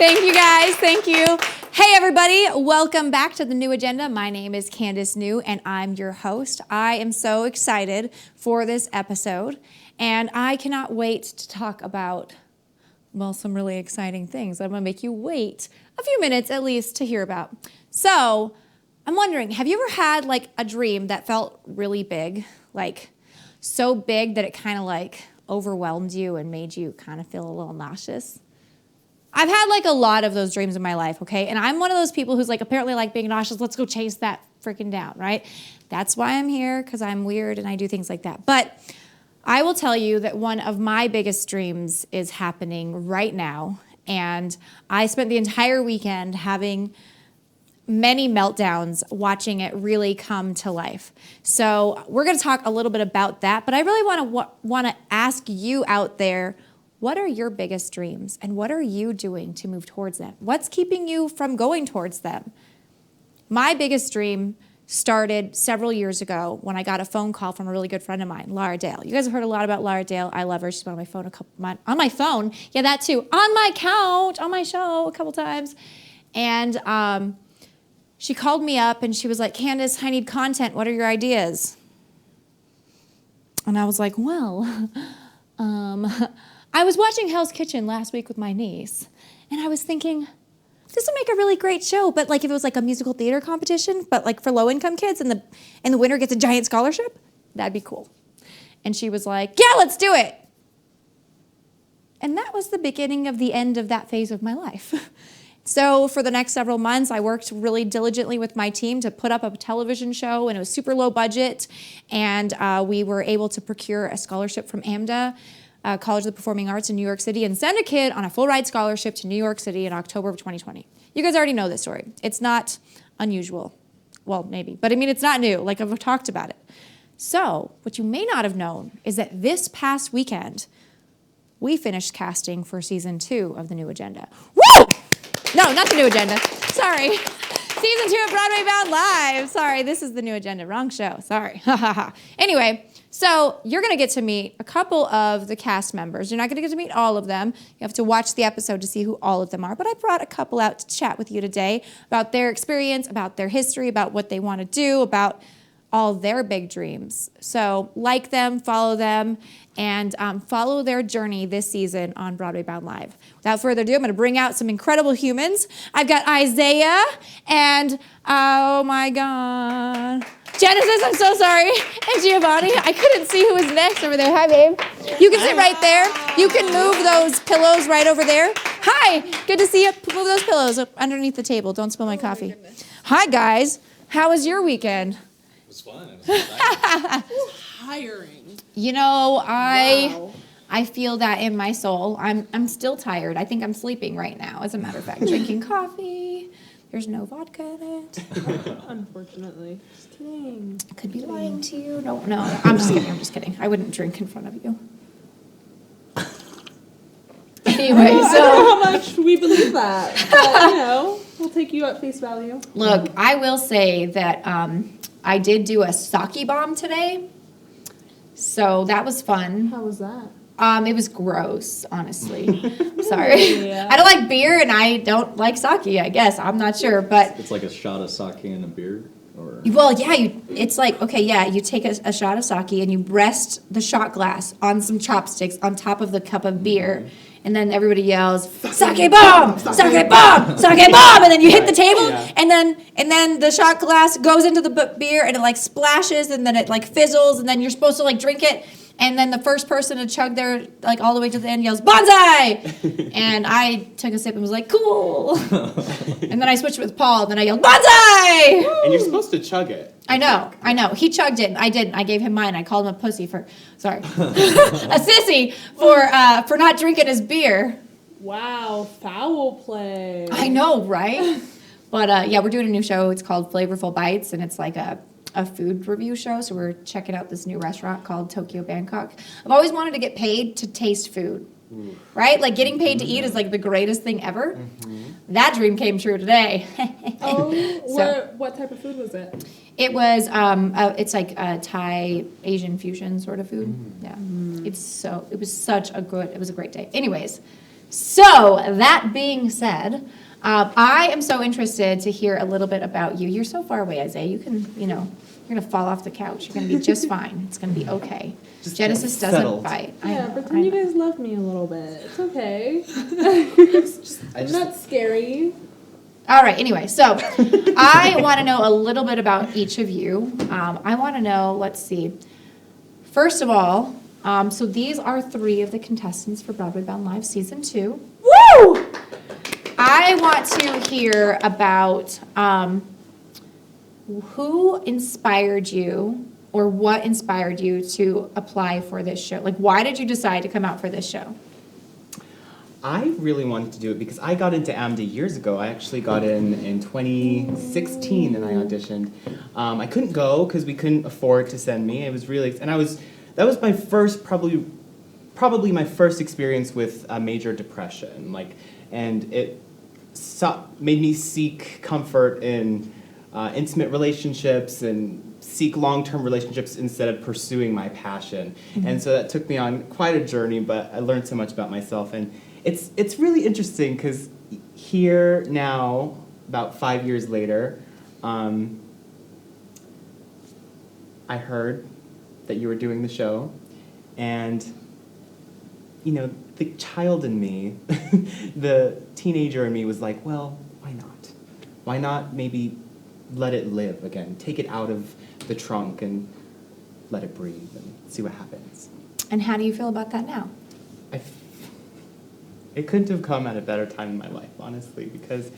Thank you, guys. Thank you. Hey, everybody. Welcome back to the New Agenda. My name is Candace New, and I'm your host. I am so excited for this episode, and I cannot wait to talk about, well, some really exciting things. I'm going to make you wait a few minutes at least to hear about. So I'm wondering, have you ever had like a dream that felt really big, like so big that it kind of like overwhelmed you and made you kind of feel a little nauseous? I've had like a lot of those dreams in my life, okay? And I'm one of those people who's like apparently like being nauseous. Let's go chase that freaking down, right? That's why I'm here, because I'm weird and I do things like that. But I will tell you that one of my biggest dreams is happening right now. And I spent the entire weekend having many meltdowns watching it really come to life. So we're going to talk a little bit about that. But I really want to ask you out there, what are your biggest dreams, and what are you doing to move towards them? What's keeping you from going towards them? My biggest dream started several years ago when I got a phone call from a really good friend of mine, Laura Dale. You guys have heard a lot about Laura Dale. I love her. She's been on my phone on my phone. Yeah, that too. On my couch, on my show a couple times. And she called me up and she was like, Candace, I need content. What are your ideas? And I was like, well, I was watching Hell's Kitchen last week with my niece, and I was thinking, this would make a really great show, but like if it was like a musical theater competition, but like for low-income kids, and the winner gets a giant scholarship, that'd be cool. And she was like, yeah, let's do it. And that was the beginning of the end of that phase of my life. So for the next several months, I worked really diligently with my team to put up a television show, and it was super low budget, and we were able to procure a scholarship from AMDA, College of the Performing Arts in New York City, and send a kid on a full-ride scholarship to New York City in October of 2020. You guys already know this story. It's not unusual. Well, maybe. But I mean, it's not new. Like, I've talked about it. So what you may not have known is that this past weekend, we finished casting for season 2 of the New Agenda. Woo! No, not the New Agenda. Sorry. Season 2 of Broadway Bound Live. Sorry, this is the New Agenda. Wrong show. Sorry. Anyway, so you're going to get to meet a couple of the cast members. You're not going to get to meet all of them. You have to watch the episode to see who all of them are. But I brought a couple out to chat with you today about their experience, about their history, about what they want to do, about all their big dreams. So like them, follow them, and follow their journey this season on Broadway Bound Live. Without further ado, I'm going to bring out some incredible humans. I've got Isaiah and, oh my God, Genesis, I'm so sorry, and Giovanni. I couldn't see who was next over there. Hi, babe. You can sit right there. You can move those pillows right over there. Hi, good to see you. Move those pillows up underneath the table. Don't spill my coffee. Hi, guys. How was your weekend? It was fun. It was Tiring. You know, I feel that in my soul. I'm still tired. I think I'm sleeping right now, as a matter of fact. Drinking coffee. There's no vodka in it. Unfortunately. Just kidding. I could be lying to you. No. I'm just kidding. I wouldn't drink in front of you. Anyway, I don't know how much we believe that. But, we'll take you at face value. Look, I will say that I did do a sake bomb today. So that was fun. How was that? It was gross, honestly. Sorry. Yeah. I don't like beer and I don't like sake, I guess. I'm not sure, but... It's like a shot of sake and a beer? Or... Well, yeah, it's like, okay, yeah, you take a shot of sake and you rest the shot glass on some chopsticks on top of the cup of beer. And then everybody yells, sake bomb, sake bomb, sake bomb, and then you hit the table, and then the shot glass goes into the beer, and it like splashes, and then it like fizzles, and then you're supposed to like drink it, and then the first person to chug their like all the way to the end yells bonsai, and I took a sip and was like cool, and then I switched with Paul, and then I yelled bonsai, and you're supposed to chug it. I know. He chugged it. I didn't. I gave him mine. I called him a pussy a sissy for not drinking his beer. Wow, foul play. I know, right? But yeah, we're doing a new show. It's called Flavorful Bites, and it's like a food review show. So we're checking out this new restaurant called Tokyo Bangkok. I've always wanted to get paid to taste food. Right? Like getting paid to eat is like the greatest thing ever. Mm-hmm. That dream came true today. What type of food was it? It was it's like a Thai Asian fusion sort of food. Yeah. It was a great day. Anyways, So that being said, I am so interested to hear a little bit about you. You're so far away, Isaiah. You can, you're going to fall off the couch. You're going to be just fine. It's going to be okay. Just Genesis get doesn't settled. bite. Yeah, pretend you guys love me a little bit. It's okay. I just, Not scary. All right, anyway, so I want to know a little bit about each of you. I want to know, let's see. First of all, so these are 3 of the contestants for Broadway Bound Live Season 2. Woo! I want to hear about who inspired you or what inspired you to apply for this show? Like, why did you decide to come out for this show? I really wanted to do it because I got into AMDA years ago. I actually got in 2016 and I auditioned. I couldn't go because we couldn't afford to send me. It was really, that was my first, probably my first experience with a major depression. And it made me seek comfort in intimate relationships and seek long-term relationships instead of pursuing my passion. Mm-hmm. And so that took me on quite a journey, but I learned so much about myself. And it's really interesting because here now, about 5 years later, I heard that you were doing the show, and the child in me, the teenager in me was like, well, why not? Why not maybe let it live again? Take it out of the trunk and let it breathe and see what happens. And how do you feel about that now? It couldn't have come at a better time in my life, honestly, because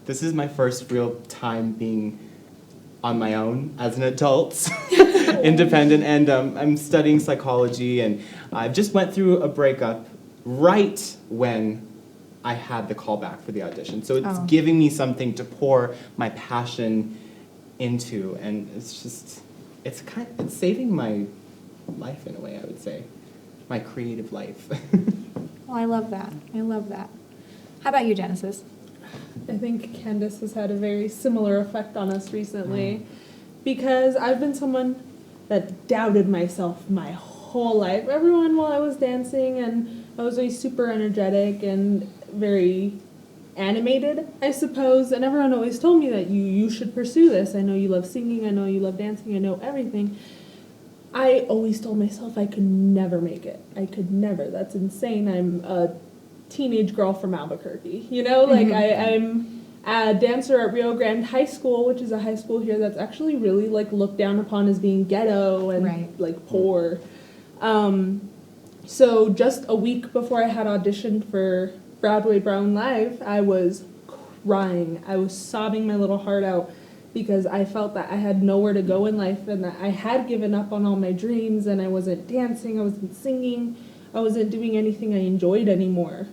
this is my first real time being on my own as an adult, independent, and I'm studying psychology, and I just went through a breakup right when I had the call back for the audition. So it's giving me something to pour my passion into, and it's saving my life in a way, I would say, my creative life. Well, I love that. I love that. How about you, Genesis? I think Candace has had a very similar effect on us recently because I've been someone that doubted myself my whole life. Everyone, while I was dancing, and I was always super energetic and very animated, I suppose, and everyone always told me that you should pursue this. I know you love singing, I know you love dancing, I know everything. I always told myself I could never make it. I could never. That's insane. I'm a teenage girl from Albuquerque. I'm a dancer at Rio Grande High School, which is a high school here that's actually really looked down upon as being ghetto and poor. So just a week before I had auditioned for Broadway Bound Live, I was crying. I was sobbing my little heart out because I felt that I had nowhere to go in life and that I had given up on all my dreams, and I wasn't dancing, I wasn't singing, I wasn't doing anything I enjoyed anymore.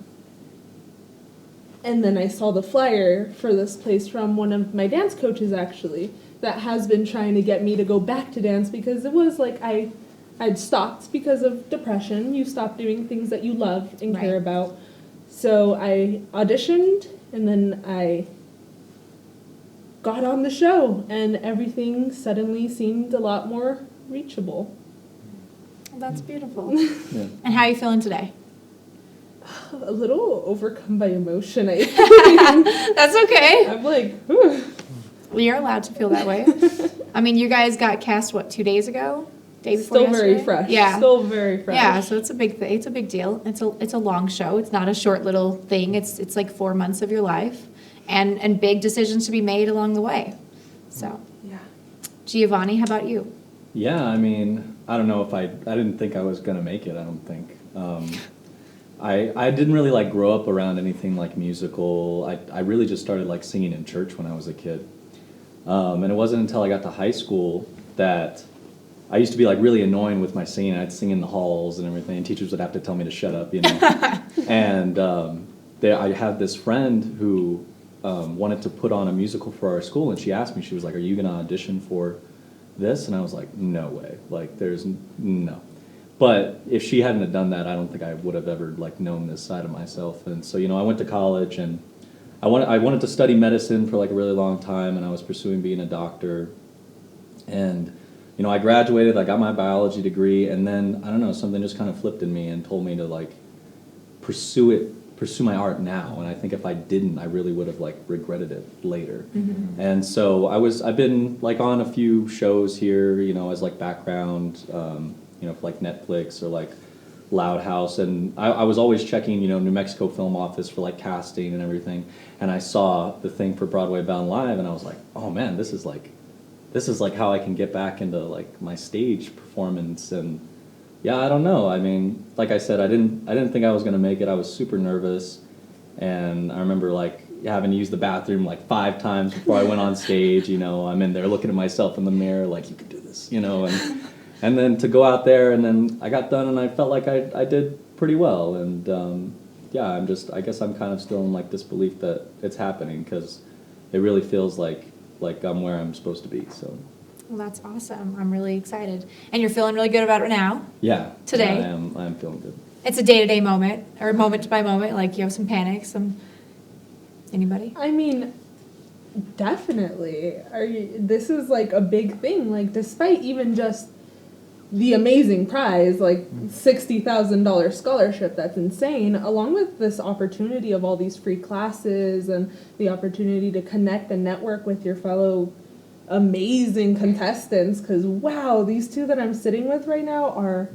And then I saw the flyer for this place from one of my dance coaches, actually, that has been trying to get me to go back to dance because it was I'd stopped because of depression. You stop doing things that you love and care about. So I auditioned, and then I got on the show, and everything suddenly seemed a lot more reachable. That's beautiful. Yeah. And how are you feeling today? A little overcome by emotion, I think. That's okay. I'm whew. Well, you're allowed to feel that way. I mean, you guys got cast, 2 days ago? Day before Still yesterday? very fresh. Yeah. Still very fresh. Yeah, so it's a big thing. It's a big deal. It's a long show. It's not a short little thing. It's like 4 months of your life, and big decisions to be made along the way. So, yeah. Giovanni, how about you? Yeah, I mean, I don't know if I didn't think I was gonna make it. I don't think. I didn't really grow up around anything musical. I really just started singing in church when I was a kid, and it wasn't until I got to high school that I used to be really annoying with my singing. I'd sing in the halls and everything, and teachers would have to tell me to shut up, And I had this friend who wanted to put on a musical for our school, and she asked me, she was like, "Are you going to audition for this?" And I was like, "No way! There's no." But if she hadn't have done that, I don't think I would have ever known this side of myself. And so I went to college, and I wanted to study medicine for a really long time, and I was pursuing being a doctor, and I graduated, I got my biology degree, and then, I don't know, something just kind of flipped in me and told me to, pursue my art now. And I think if I didn't, I really would have like regretted it later. And so I've been like on a few shows here, you know, as like background, you know, for like Netflix or like Loud House, and I was always checking, you know, New Mexico Film Office for like casting and everything, and I saw the thing for Broadway Bound Live, and I was like, oh man, this is like how I can get back into like my stage performance. And yeah, I don't know. I mean, like I said, I didn't think I was gonna make it. I was super nervous, and I remember like having to use the bathroom like 5 times before I went on stage. You know, I'm in there looking at myself in the mirror, like, you can do this, you know, and then to go out there, and then I got done, and I felt like I did pretty well. And yeah, I guess I'm kind of still in like disbelief that it's happening, because it really feels like I'm where I'm supposed to be. So. Well, that's awesome. I'm really excited. And you're feeling really good about it now? Yeah. Today? Yeah, I am feeling good. It's a day-to-day moment, or moment by moment, like you have some panic, anybody? I mean, definitely. This is like a big thing. Like, despite even just the amazing prize, like $60,000 scholarship, that's insane, along with this opportunity of all these free classes and the opportunity to connect and network with your fellow amazing contestants, because wow, these 2 that I'm sitting with right now are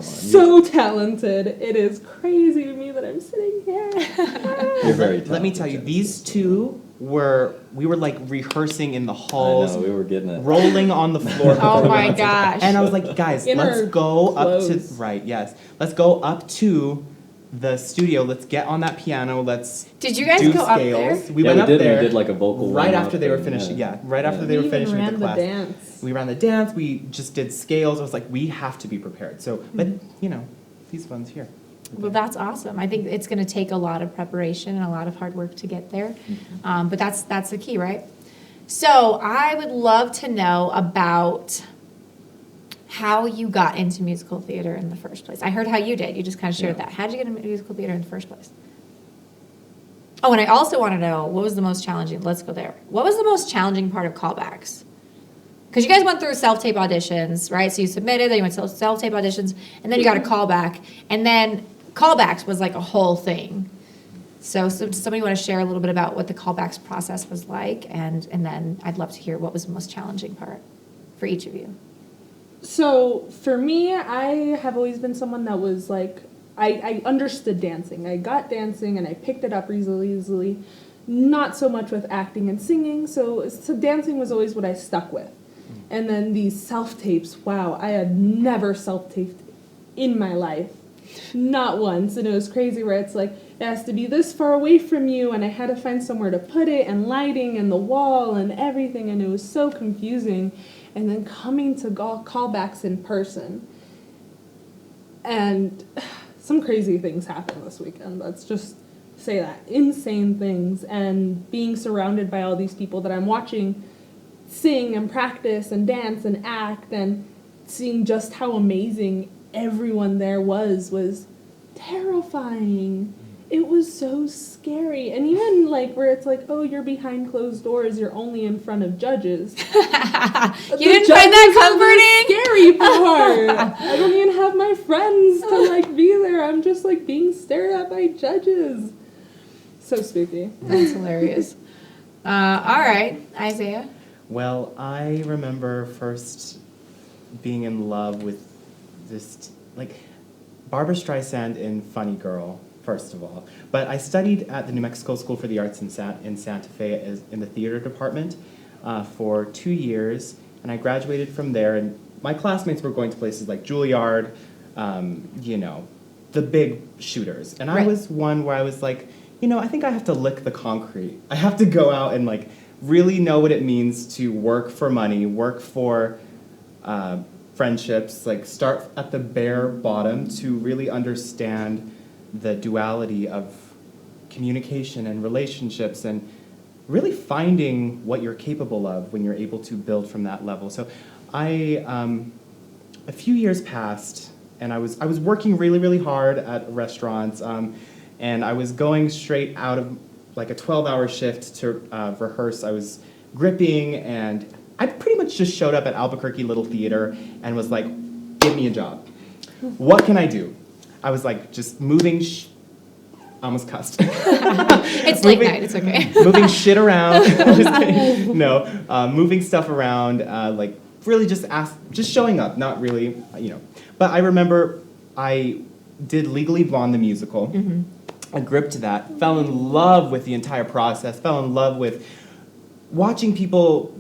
so talented. It is crazy to me that I'm sitting here. You're very talented. Let me tell you, these 2 we were like rehearsing in the halls. I know, we were getting it. Rolling on the floor. Oh my gosh. And I was like, guys, let's go up to, let's go up to the studio. Let's get on that piano. Let's Did you guys do go up scales. there? We went up there. We did like a vocal right warm-up after they were and, finishing. yeah. Right after they were finished with the class. Dance. We ran the dance. We just did scales. I was like, we have to be prepared. So, but you know, these ones here. Well, that's awesome. I think it's going to take a lot of preparation and a lot of hard work to get there. But that's the key, right? So I would love to know about how you got into musical theater in the first place. I heard how you did. You just kind of shared that. How did you get into musical theater in the first place? Oh, and I also want to know, what was the most challenging? Let's go there. What was the most challenging part of callbacks? Because you guys went through self-tape auditions, right? So you submitted, then you went to self-tape auditions, and then you got a callback. And then callbacks was like a whole thing. So does somebody want to share a little bit about what the callbacks process was like? And then I'd love to hear what was the most challenging part for each of you. So for me, I have always been someone that was like, I understood dancing. I got dancing and I picked it up easily. Not so much with acting and singing. So dancing was always what I stuck with. And then these self-tapes, wow, I had never self-taped in my life. Not once. And it was crazy where it's like, it has to be this far away from you, and I had to find somewhere to put it, and lighting, and the wall, and everything, and it was so confusing. And then coming to callbacks in person. And some crazy things happened this weekend. Let's just say that. Insane things. And being surrounded by all these people that I'm watching sing and practice and dance and act, and seeing just how amazing everyone there was terrifying. It was so scary. And even like where it's like, oh, you're behind closed doors, you're only in front of judges. You didn't find that comforting? Scary part. I don't even have my friends to like be there. I'm just like being stared at by judges. So spooky. That's hilarious. All right, Isaiah. Well, I remember first being in love with this, like, Barbra Streisand in Funny Girl, first of all. But I studied at the New Mexico School for the Arts in Santa Fe in the theater department for 2 years, and I graduated from there, and my classmates were going to places like Juilliard, you know, the big shooters. And I was one where I was like, you know, I think I have to lick the concrete. I have to go out and, like, really know what it means to work for money, work for friendships, like start at the bare bottom to really understand the duality of communication and relationships, and really finding what you're capable of when you're able to build from that level. So a few years passed, and I was working really, really hard at restaurants, and I was going straight out of like a 12-hour shift to rehearse. I was gripping, and I pretty much just showed up at Albuquerque Little Theater and was like, give me a job. What can I do? I was like just moving I almost cussed. It's late night. It's okay. Moving shit around. Just kidding. No, moving stuff around, like really just showing up, not really, But I remember I did Legally Blonde the musical. I gripped that, fell in love with the entire process, fell in love with watching people,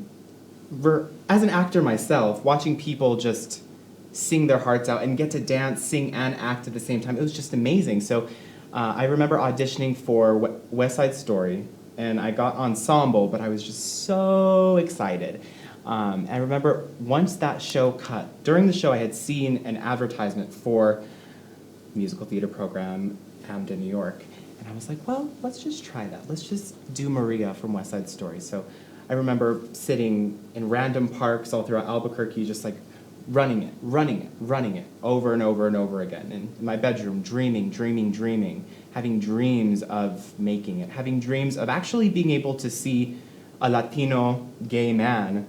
as an actor myself, watching people just sing their hearts out and get to dance, sing, and act at the same time. It was just amazing. So I remember auditioning for West Side Story, and I got ensemble, but I was just so excited. I remember once that show cut, during the show I had seen an advertisement for a musical theater program, AMDA, New York, and I was like, well, let's just try that. Let's just do Maria from West Side Story. So I remember sitting in random parks all throughout Albuquerque, just like running it over and over and over again. And in my bedroom, dreaming, having dreams of making it, having dreams of actually being able to see a Latino gay man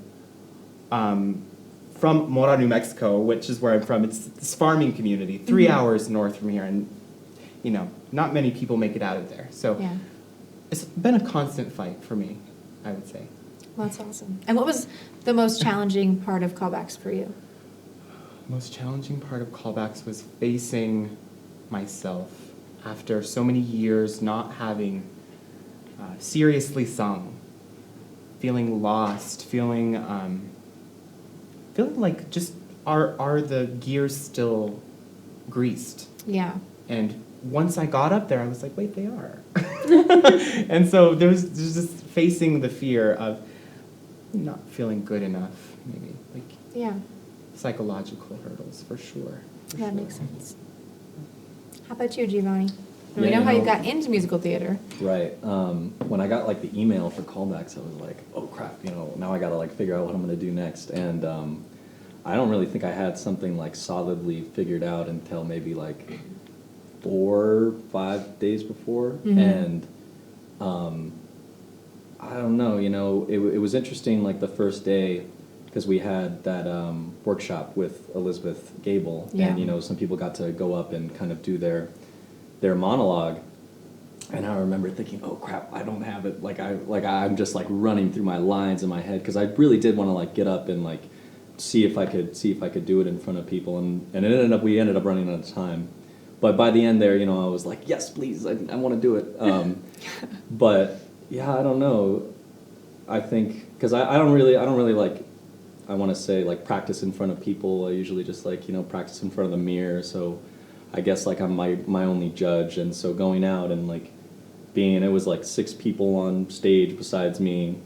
from Mora, New Mexico, which is where I'm from. It's this farming community, 3 hours north from here, and not many people make it out of there. So it's been a constant fight for me, I would say. Well, that's awesome. And what was the most challenging part of callbacks for you? Most challenging part of callbacks was facing myself after so many years not having seriously sung, feeling lost, feeling like just are the gears still greased? Yeah. And once I got up there, I was like, wait, they are. And so there's just facing the fear of not feeling good enough, maybe, like psychological hurdles for sure. That makes sense. How about you, Giovanni? We know how you got into musical theater. Right. When I got like the email for callbacks, I was like, oh crap, now I gotta like figure out what I'm gonna do next. And I don't really think I had something like solidly figured out until maybe like 4 or 5 days before. And I don't know, it was interesting like the first day, because we had that workshop with Elizabeth Gable, and some people got to go up and kind of do their monologue, and I remember thinking, oh crap, I don't have it, I'm just like running through my lines in my head, because I really did want to like get up and like see if I could do it in front of people, and we ended up running out of time. But by the end there, I was like, yes, please, I want to do it. But yeah, I don't know. I think because I don't really like, I want to say like practice in front of people. I usually just like practice in front of the mirror. So I guess like I'm my only judge, and so going out and like it was like 6 people on stage besides me,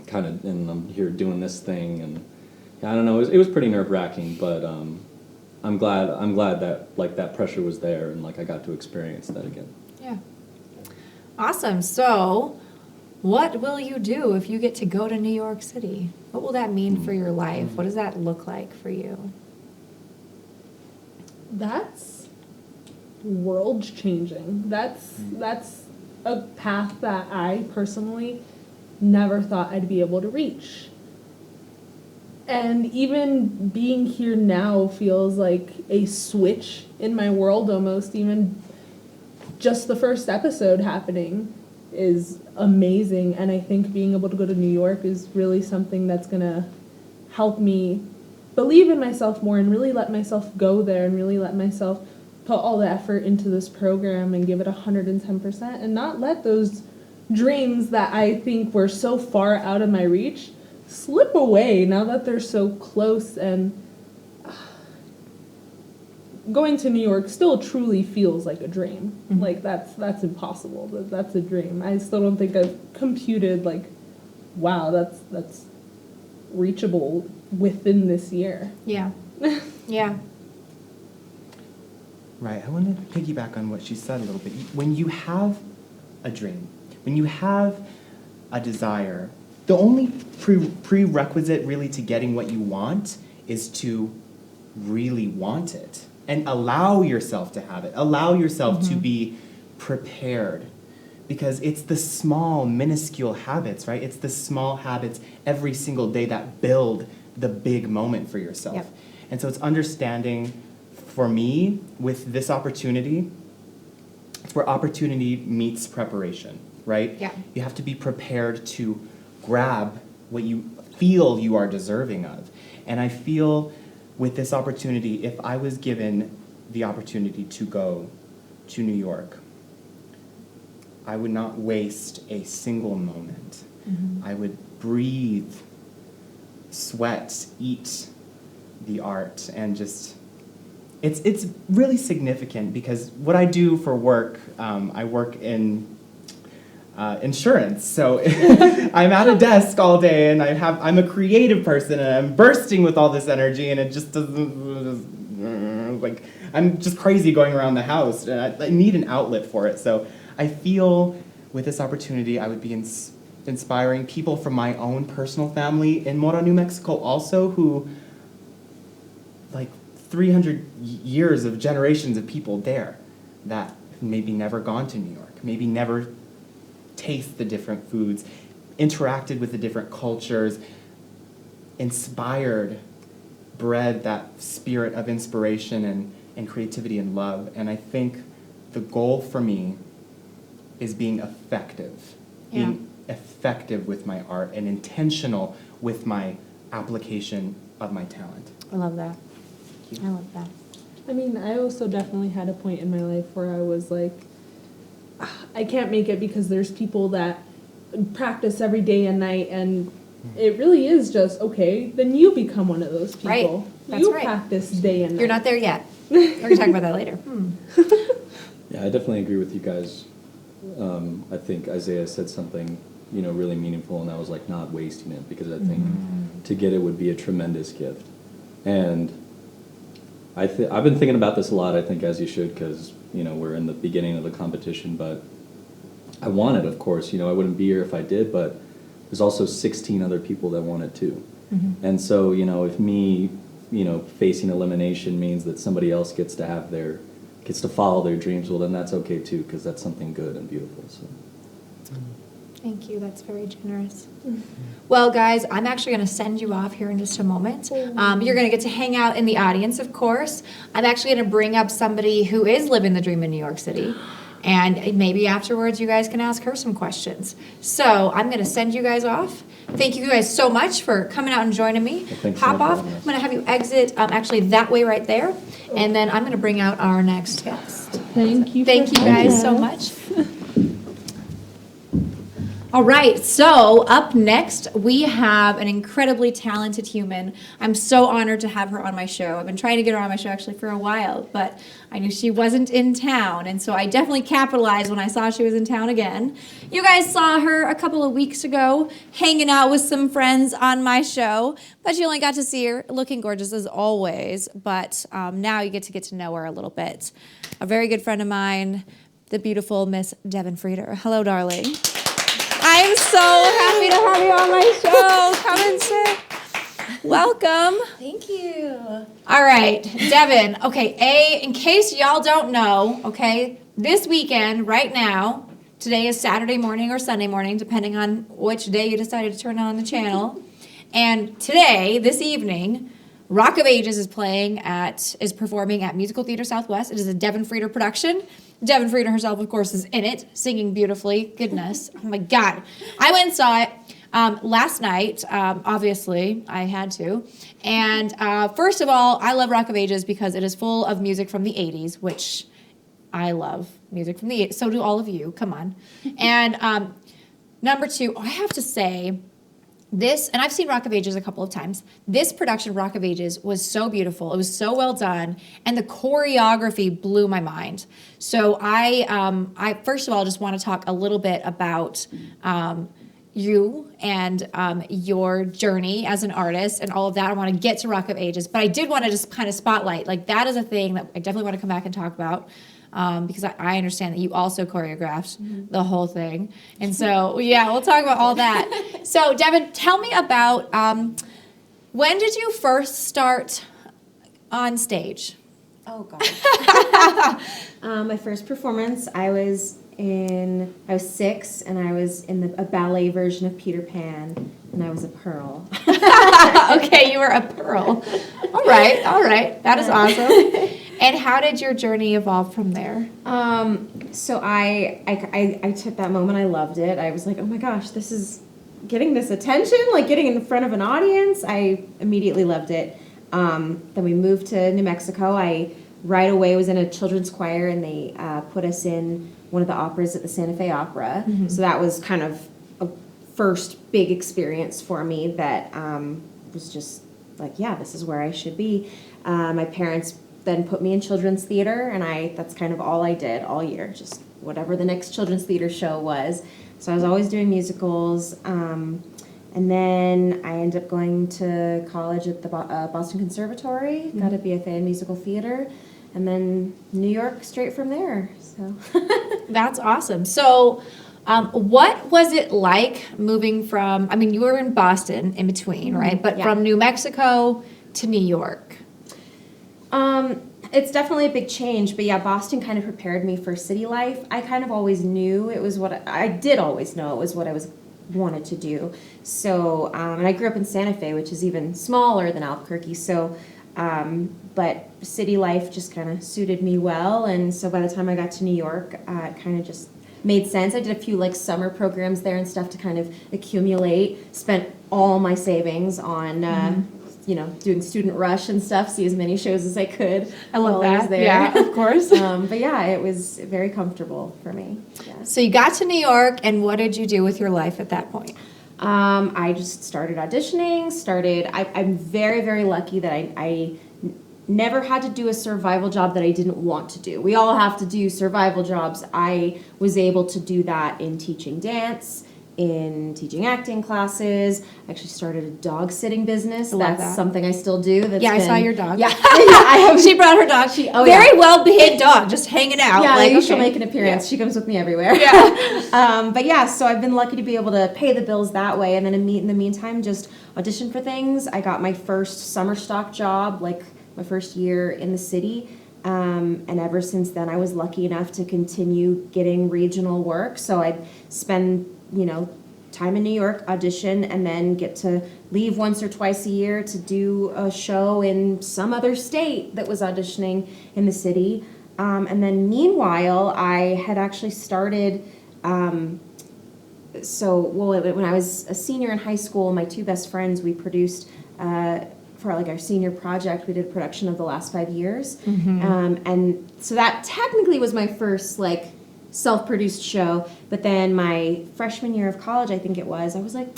kind of, and I'm here doing this thing, and I don't know. It was pretty nerve-wracking, but I'm glad that like that pressure was there, and like I got to experience that again. Yeah. Awesome. So, what will you do if you get to go to New York City? What will that mean for your life? What does that look like for you? That's world-changing. That's a path that I personally never thought I'd be able to reach. And even being here now feels like a switch in my world almost. Even just the first episode happening is amazing. And I think being able to go to New York is really something that's going to help me believe in myself more and really let myself go there and really let myself put all the effort into this program and give it 110% and not let those dreams that I think were so far out of my reach slip away now that they're so close. And going to New York still truly feels like a dream. Like that's impossible. That's a dream. I still don't think I've computed like, wow, that's reachable within this year. Yeah. Yeah. Right. I want to piggyback on what she said a little bit. When you have a dream, when you have a desire, the only prerequisite really to getting what you want is to really want it and allow yourself to have it. Allow yourself to be prepared, because it's the small, minuscule habits, right? It's the small habits every single day that build the big moment for yourself. Yep. And so it's understanding, for me, with this opportunity, where opportunity meets preparation, right? Yeah. You have to be prepared to grab what you feel you are deserving of. And I feel with this opportunity, if I was given the opportunity to go to New York, I would not waste a single moment. I would breathe, sweat, eat the art, and just, it's really significant because what I do for work, I work in insurance, so I'm at a desk all day, and I'm a creative person, and I'm bursting with all this energy, and it just doesn't, like, I'm just crazy going around the house, and I need an outlet for it. So I feel with this opportunity, I would be inspiring people from my own personal family in Mora, New Mexico, also, who, like, 300 years of generations of people there that maybe never gone to New York, maybe never taste the different foods, interacted with the different cultures, inspired, bred that spirit of inspiration and creativity and love. And I think the goal for me is being effective. Yeah. Being effective with my art and intentional with my application of my talent. I love that. I love that. I mean, I also definitely had a point in my life where I was like, I can't make it because there's people that practice every day and night, and it really is just, okay, then you become one of those people. Right. That's you right. practice day and night. You're not there yet. We're going to talk about that later. Yeah, I definitely agree with you guys. I think Isaiah said something, really meaningful, and I was like, not wasting it, because I think to get it would be a tremendous gift. And I've been thinking about this a lot, I think, as you should, because, we're in the beginning of the competition, but I want it, of course. I wouldn't be here if I did, but there's also 16 other people that want it too. And so, if me, facing elimination means that somebody else gets to follow their dreams, well, then that's okay too, because that's something good and beautiful. So. Thank you. That's very generous. Well, guys, I'm actually going to send you off here in just a moment. You're going to get to hang out in the audience, of course. I'm actually going to bring up somebody who is living the dream in New York City. And maybe afterwards you guys can ask her some questions. So I'm going to send you guys off. Thank you guys so much for coming out and joining me. Well, Hop off. I'm going to have you exit actually that way right there. And then I'm going to bring out our next guest. Thank you. Thank you guys so much. All right, so up next, we have an incredibly talented human. I'm so honored to have her on my show. I've been trying to get her on my show actually for a while, but I knew she wasn't in town, and so I definitely capitalized when I saw she was in town again. You guys saw her a couple of weeks ago hanging out with some friends on my show, but you only got to see her looking gorgeous as always, but now you get to know her a little bit. A very good friend of mine, the beautiful Miss Devon Frieder. Hello, darling. I'm so happy to have you on my show. Come and sit. Welcome. Thank you. All right, Devon. Okay, in case y'all don't know, okay, this weekend, right now, today is Saturday morning or Sunday morning, depending on which day you decided to turn on the channel. And today, this evening, Rock of Ages is performing at Musical Theater Southwest. It is a Devon Frieder production. Devon Frieder herself, of course, is in it, singing beautifully. Goodness. Oh, my God. I went and saw it last night. Obviously, I had to. And first of all, I love Rock of Ages because it is full of music from the 80s, which I love music from the 80s. So do all of you. Come on. And number two, I have to say, and I've seen Rock of Ages a couple of times. This production of Rock of Ages was so beautiful. It was so well done, and the choreography blew my mind. So I first of all just want to talk a little bit about you and your journey as an artist and all of that. I want to get to Rock of Ages, but I did want to just kind of spotlight, like that is a thing that I definitely want to come back and talk about. Because I understand that you also choreographed the whole thing. And so, yeah, we'll talk about all that. So, Devon, tell me about when did you first start on stage? Oh, God. My first performance, I was 6, and I was in a ballet version of Peter Pan, and I was a pearl. Okay, you were a pearl. All right. That is awesome. And how did your journey evolve from there? So I took that moment. I loved it. I was like, oh my gosh, this is getting this attention, like getting in front of an audience. I immediately loved it. Then we moved to New Mexico. I right away was in a children's choir, and they put us in one of the operas at the Santa Fe Opera. So that was kind of a first big experience for me that was just like, yeah, this is where I should be. My parents then put me in children's theater, and that's kind of all I did all year, just whatever the next children's theater show was. So I was always doing musicals. And then I ended up going to college at the Boston Conservatory, got a BFA in musical theater, and then New York straight from there. So That's awesome. So what was it like moving from, I mean, you were in Boston in between, right? But Yeah. from New Mexico to New York. It's definitely a big change, but yeah, Boston kind of prepared me for city life. I kind of always knew it was what I did always know it was what I wanted to do. So, and I grew up in Santa Fe, which is even smaller than Albuquerque. So, but city life just kind of suited me well. And so by the time I got to New York, it kind of just made sense. I did a few like summer programs there and stuff to kind of accumulate. Spent all my savings on, doing student rush and stuff. See as many shows as I could. I love while I was that. there. Yeah, of course. But yeah, it was very comfortable for me. Yeah. So you got to New York, and what did you do with your life at that point? I just started auditioning. I'm very, very lucky that I never had to do a survival job that I didn't want to do. We all have to do survival jobs. I was able to do that in teaching dance, in teaching acting classes. I actually started a dog sitting business. I love That's that. something I still do. I saw your dog. Yeah, I have. She brought her dog. Very well behaved dog, just hanging out. Yeah, like, she'll okay. make an appearance. Yeah. She comes with me everywhere. Yeah. But yeah, so I've been lucky to be able to pay the bills that way, and then in the meantime, just audition for things. I got my first summer stock job, like my first year in the city, and ever since then, I was lucky enough to continue getting regional work. So I'd spend time in New York, audition, and then get to leave once or twice a year to do a show in some other state that was auditioning in the city. And then meanwhile, I had actually started, when I was a senior in high school, my two best friends, we produced, for like our senior project, we did a production of The Last 5 Years. And so that technically was my first like self-produced show. But then my freshman year of college, I think it was, I was like,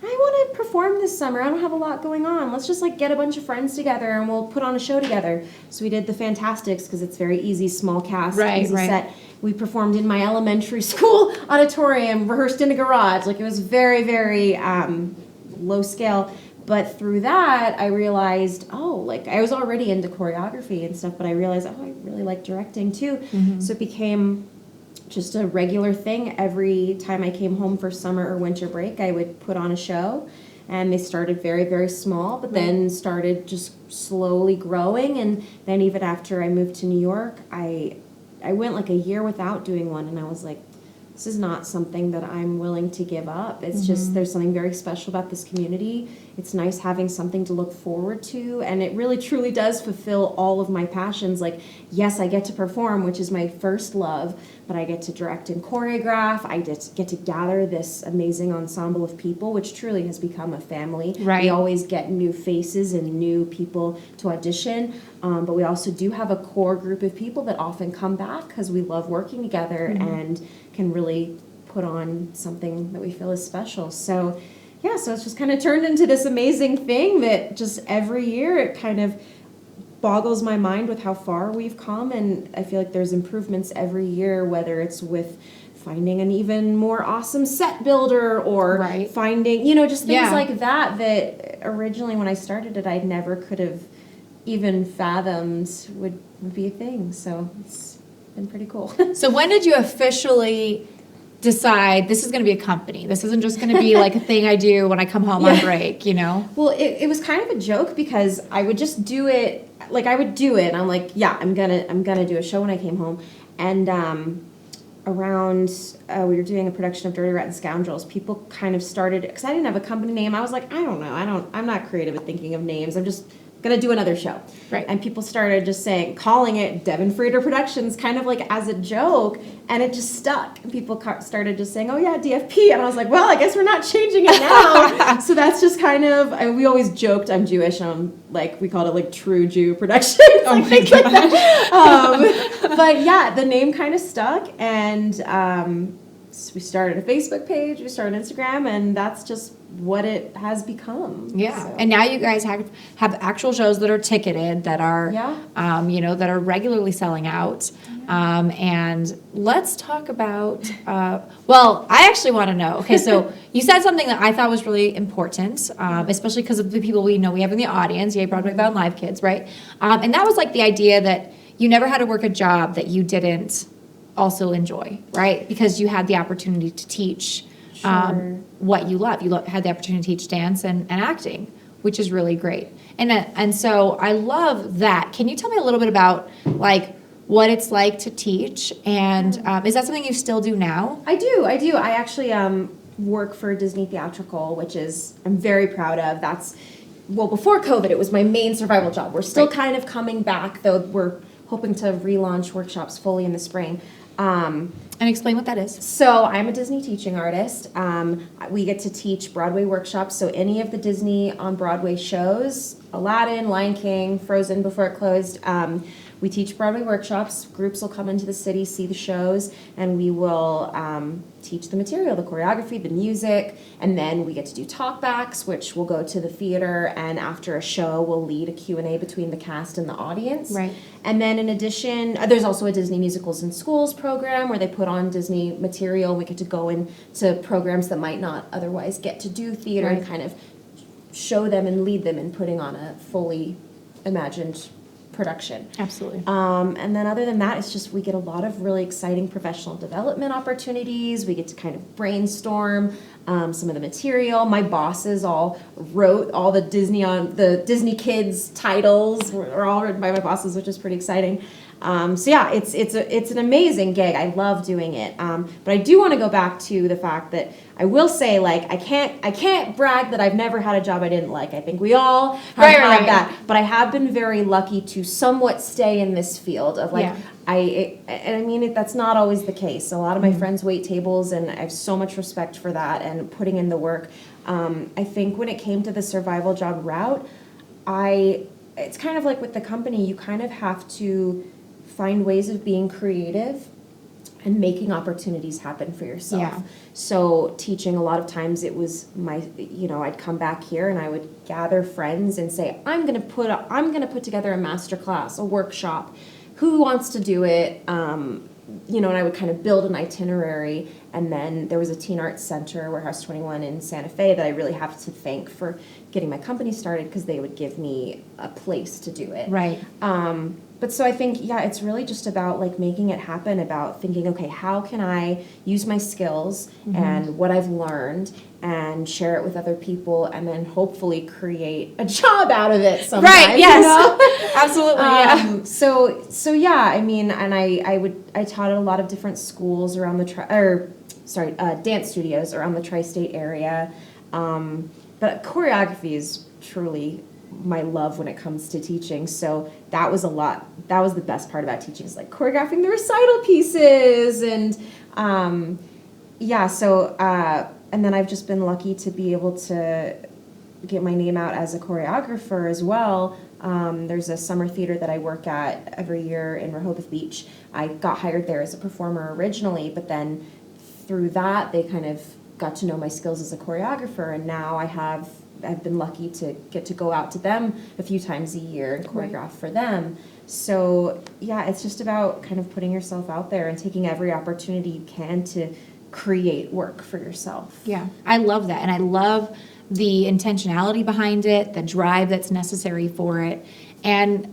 I want to perform this summer. I don't have a lot going on. Let's just like get a bunch of friends together and we'll put on a show together. So we did The Fantastics because it's very easy, small cast, easy set. We performed in my elementary school auditorium, rehearsed in a garage. Like it was very, very low scale. But through that, I realized, I was already into choreography and stuff, but I realized, I really like directing too. So it became just a regular thing. Every time I came home for summer or winter break, I would put on a show. And they started very, very small, but then started just slowly growing. And then even after I moved to New York, I went like a year without doing one, and I was like, this is not something that I'm willing to give up. It's just, there's something very special about this community. It's nice having something to look forward to, and it really truly does fulfill all of my passions. Like, yes, I get to perform, which is my first love, but I get to direct and choreograph. I get to gather this amazing ensemble of people, which truly has become a family. Right. We always get new faces and new people to audition, but we also do have a core group of people that often come back because we love working together and can really put on something that we feel is special. So yeah, so it's just kind of turned into this amazing thing that just every year it kind of boggles my mind with how far we've come, and I feel like there's improvements every year, whether it's with finding an even more awesome set builder or finding, just things like that originally when I started it, I never could have even fathomed would be a thing. So it's been pretty cool. So when did you officially decide this is going to be a company? This isn't just going to be like a thing I do when I come home on break, Well, it was kind of a joke because I would just do it. Like I would do it. And I'm like, yeah, I'm gonna do a show when I came home. And around we were doing a production of Dirty Rotten Scoundrels. People kind of started, because I didn't have a company name. I was like, I don't know. I'm not creative at thinking of names. I'm just gonna do another show. Right. And people started just calling it Devon Frieder Productions, kind of like as a joke, and it just stuck. And people started just saying, oh yeah, DFP. And I was like, well, I guess we're not changing it now. So that's just kind of, we always joked I'm Jewish, and I'm like, we called it like True Jew Productions. Oh like, things like that. But yeah, the name kind of stuck, and so we started a Facebook page, we started Instagram, and that's just what it has become. Yeah, So. and now you guys have actual shows that are ticketed, that are, that are regularly selling out. And let's talk about, well, I actually want to know, okay, so you said something that I thought was really important, especially because of the people we know we have in the audience, Yay, Broadway Bound Live kids, right? And that was like the idea that you never had to work a job that you didn't also enjoy, right? Because you had the opportunity to teach what you love. You had the opportunity to teach dance and acting, which is really great. And so I love that. Can you tell me a little bit about like what it's like to teach? And is that something you still do now? I do. I actually work for Disney Theatrical, which I'm very proud of. That's, well, before COVID, it was my main survival job. We're still kind of coming back, though we're hoping to relaunch workshops fully in the spring. And explain what that is. So I'm a Disney teaching artist. We get to teach Broadway workshops. So any of the Disney on Broadway shows, Aladdin, Lion King, Frozen before it closed, we teach Broadway workshops. Groups will come into the city, see the shows, and we will teach the material, the choreography, the music, and then we get to do talkbacks, which will go to the theater, and after a show, we'll lead a Q&A between the cast and the audience. Right. And then in addition, there's also a Disney Musicals in Schools program where they put on Disney material. We get to go into programs that might not otherwise get to do theater and kind of show them and lead them in putting on a fully imagined production. Absolutely. And then other than that, it's just we get a lot of really exciting professional development opportunities. We get to kind of brainstorm some of the material. My bosses all wrote all the Disney Kids titles are all written by my bosses, which is pretty exciting. So yeah, it's an amazing gig. I love doing it. But I do want to go back to the fact that I will say, like, I can't brag that I've never had a job I didn't like. I think we all have had that. But I have been very lucky to somewhat stay in this field of like, that's not always the case. A lot of my friends wait tables, and I have so much respect for that and putting in the work. I think when it came to the survival job route, it's kind of like with the company, you kind of have to find ways of being creative and making opportunities happen for yourself. Yeah. So teaching, a lot of times it was I'd come back here and I would gather friends and say, I'm gonna put together a master class, a workshop. Who wants to do it? And I would kind of build an itinerary. And then there was a Teen Arts Center, Warehouse 21 in Santa Fe, that I really have to thank for getting my company started, because they would give me a place to do it. Right. But so I think, it's really just about like making it happen, about thinking, okay, how can I use my skills and what I've learned and share it with other people, and then hopefully create a job out of it sometime. Right, yes. Absolutely, yeah. So yeah, I mean, and I taught at a lot of different schools around dance studios around the tri-state area. But choreography is truly my love when it comes to teaching. So that was the best part about teaching, is like choreographing the recital pieces. And and then I've just been lucky to be able to get my name out as a choreographer as well. There's a summer theater that I work at every year in Rehoboth Beach. I got hired there as a performer originally, but then through that, they kind of got to know my skills as a choreographer, and now I've been lucky to get to go out to them a few times a year and choreograph for them. So yeah, it's just about kind of putting yourself out there and taking every opportunity you can to create work for yourself. Yeah, I love that. And I love the intentionality behind it, the drive that's necessary for it, and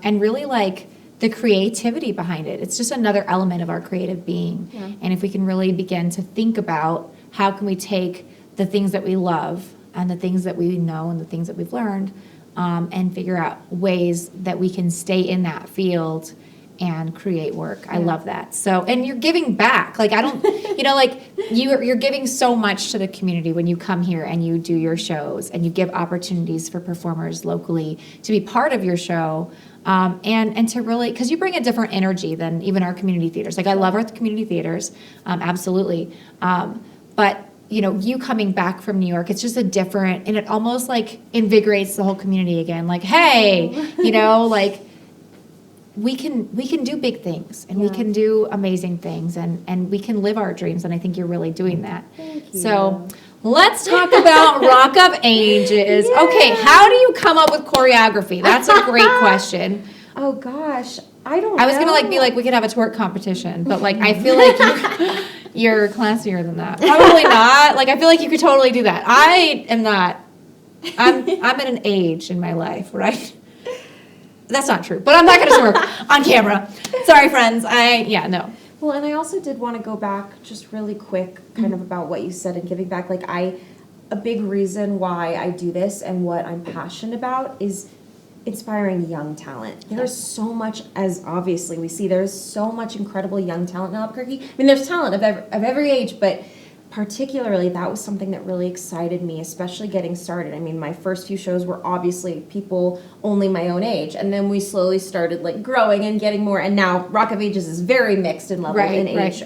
really like the creativity behind it. It's just another element of our creative being. Yeah. And if we can really begin to think about how can we take the things that we love and the things that we know and the things that we've learned, and figure out ways that we can stay in that field and create work. I love that. So, and you're giving back. Like, I don't, like you're giving so much to the community when you come here and you do your shows and you give opportunities for performers locally to be part of your show. And to really, because you bring a different energy than even our community theaters. Like, I love our community theaters, absolutely. But you coming back from New York, it's just a different, and it almost like invigorates the whole community again. Like, hey, like, we can do big things, and we can do amazing things, and we can live our dreams, and I think you're really doing that. Thank you. So let's talk about Rock of Ages. Yay. Okay, how do you come up with choreography? That's a great question. Oh gosh, I don't know. I was gonna be like, we could have a twork competition, but like, I feel like you're classier than that. Probably not. Like, I feel like you could totally do that. I am not. I'm at an age in my life, right? That's not true, but I'm not going to twerk on camera. Sorry, friends. No. Well, and I also did want to go back just really quick, kind of about what you said and giving back. Like, a big reason why I do this and what I'm passionate about is inspiring young talent. There's so much, as obviously we see, there's so much incredible young talent in Albuquerque. I mean, there's talent of every age, but particularly that was something that really excited me, especially getting started. I mean, my first few shows were obviously people only my own age, and then we slowly started like growing and getting more, and now Rock of Ages is very mixed in level in age.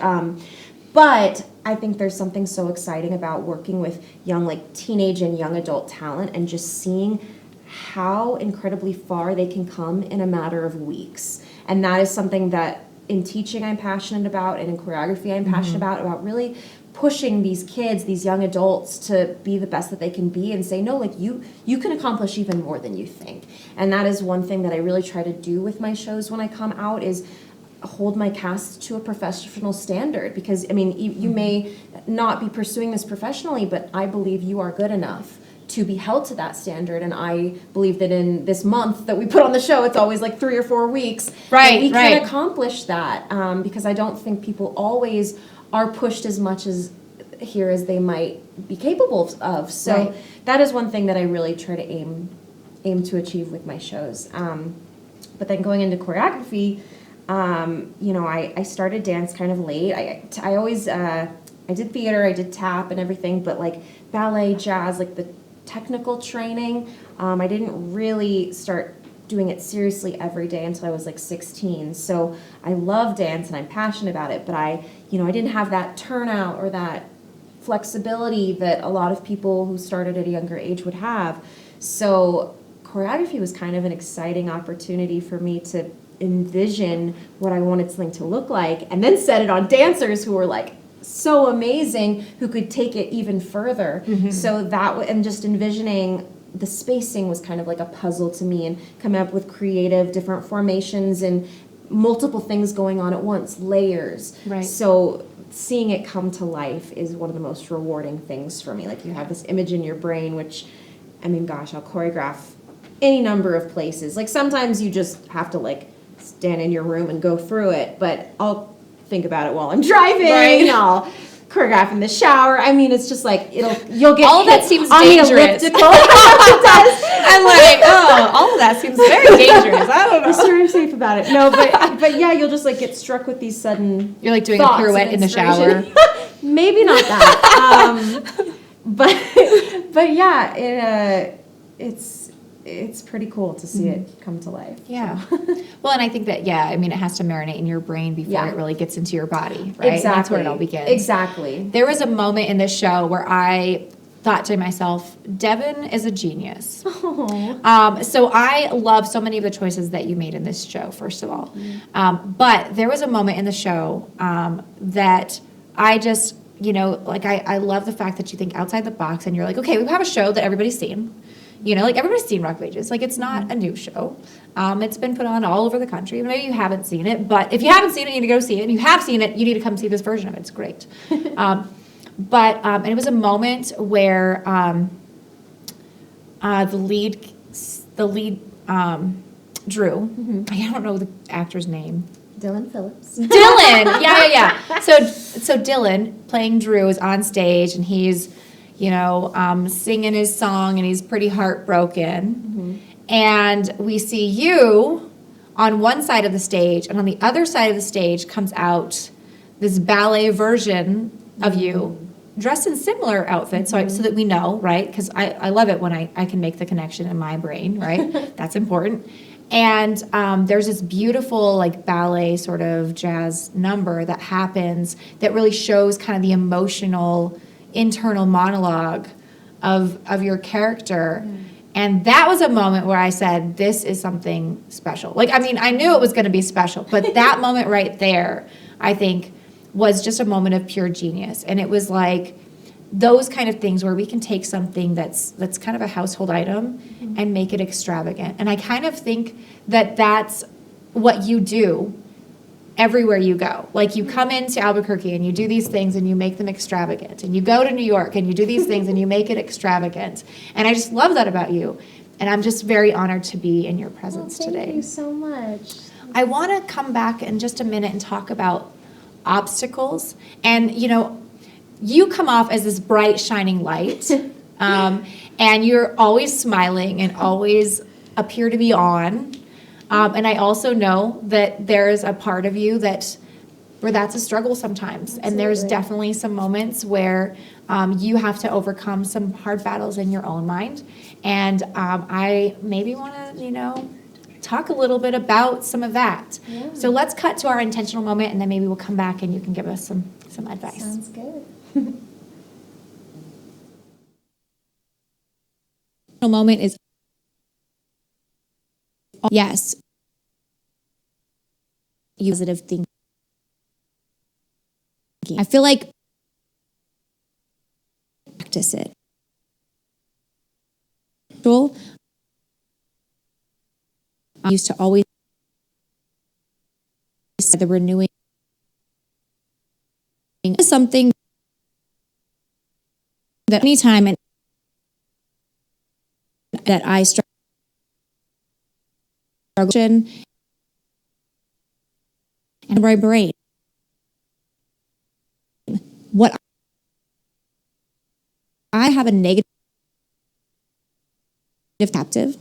But I think there's something so exciting about working with young, like teenage and young adult talent, and just seeing how incredibly far they can come in a matter of weeks. And that is something that in teaching I'm passionate about, and in choreography I'm passionate about really pushing these kids, these young adults, to be the best that they can be, and say, no, like you can accomplish even more than you think. And that is one thing that I really try to do with my shows when I come out, is hold my cast to a professional standard. Because I mean, you may not be pursuing this professionally, but I believe you are good enough to be held to that standard. And I believe that in this month that we put on the show, it's always like 3 or 4 weeks, that we can accomplish that, because I don't think people always are pushed as much as here as they might be capable of. So that is one thing that I really try to aim to achieve with my shows. But then going into choreography, I started dance kind of late. I always I did theater, I did tap and everything, but like ballet, jazz, like the technical training, I didn't really start doing it seriously every day until I was like 16. So I love dance and I'm passionate about it, but I didn't have that turnout or that flexibility that a lot of people who started at a younger age would have. So choreography was kind of an exciting opportunity for me to envision what I wanted something to look like, and then set it on dancers who were like so amazing, who could take it even further. So that, and just envisioning the spacing was kind of like a puzzle to me, and coming up with creative different formations and multiple things going on at once, layers. So seeing it come to life is one of the most rewarding things for me. Like, you have this image in your brain, which, I mean, gosh, I'll choreograph any number of places. Like, sometimes you just have to like stand in your room and go through it, but I'll think about it while I'm driving. I'll choreograph in the shower. I mean, it's just like you'll get all of that seems on dangerous. The elliptical. It does. I'm like, all of that seems very dangerous. I don't know. I'm sure I'm safe about it. No, but yeah, you'll just like get struck with these sudden. You're like doing a pirouette in the shower. Maybe not that. But yeah, it's pretty cool to see it come to life. Yeah. Well, and I think that, it has to marinate in your brain before it really gets into your body, right? Exactly. And that's where it all begins. Exactly. There was a moment in the show where I thought to myself, Devon is a genius. So I love so many of the choices that you made in this show, first of all. But there was a moment in the show that I just, I love the fact that you think outside the box, and you're like, okay, we have a show that everybody's seen. Like, everybody's seen Rock of Ages. Like, it's not a new show. It's been put on all over the country. Maybe you haven't seen it, but if you haven't seen it, you need to go see it. And if you have seen it, you need to come see this version of it. It's great. And it was a moment where the lead Drew, I don't know the actor's name. Dylan Phillips. Dylan! Yeah. So Dylan, playing Drew, is on stage, and he's singing his song, and he's pretty heartbroken. And we see you on one side of the stage, and on the other side of the stage comes out this ballet version of you dressed in similar outfits, so that we know, right? Because I love it when I can make the connection in my brain, right? That's important. And there's this beautiful like ballet sort of jazz number that happens that really shows kind of the emotional internal monologue of your character. And that was a moment where I said, this is something special. Like, I mean, I knew it was going to be special, but that moment right there, I think, was just a moment of pure genius. And it was like those kind of things where we can take something that's kind of a household item and make it extravagant. And I kind of think that that's what you do everywhere you go. Like, you come into Albuquerque and you do these things and you make them extravagant. And you go to New York and you do these things and you make it extravagant. And I just love that about you. And I'm just very honored to be in your presence today. Thank you so much. I want to come back in just a minute and talk about obstacles. And, you know, you come off as this bright, shining light. And you're always smiling and always appear to be on. And I also know that there's a part of you where that's a struggle sometimes. Absolutely. And there's definitely some moments where you have to overcome some hard battles in your own mind. And I maybe want to, talk a little bit about some of that. Yeah. So let's cut to our intentional moment, and then maybe we'll come back and you can give us some advice. Sounds good. Moment is yes, positive thinking. I feel like practice it. I used to always say the renewing is something that anytime and that I struggle and my brain, what I have a negative captive.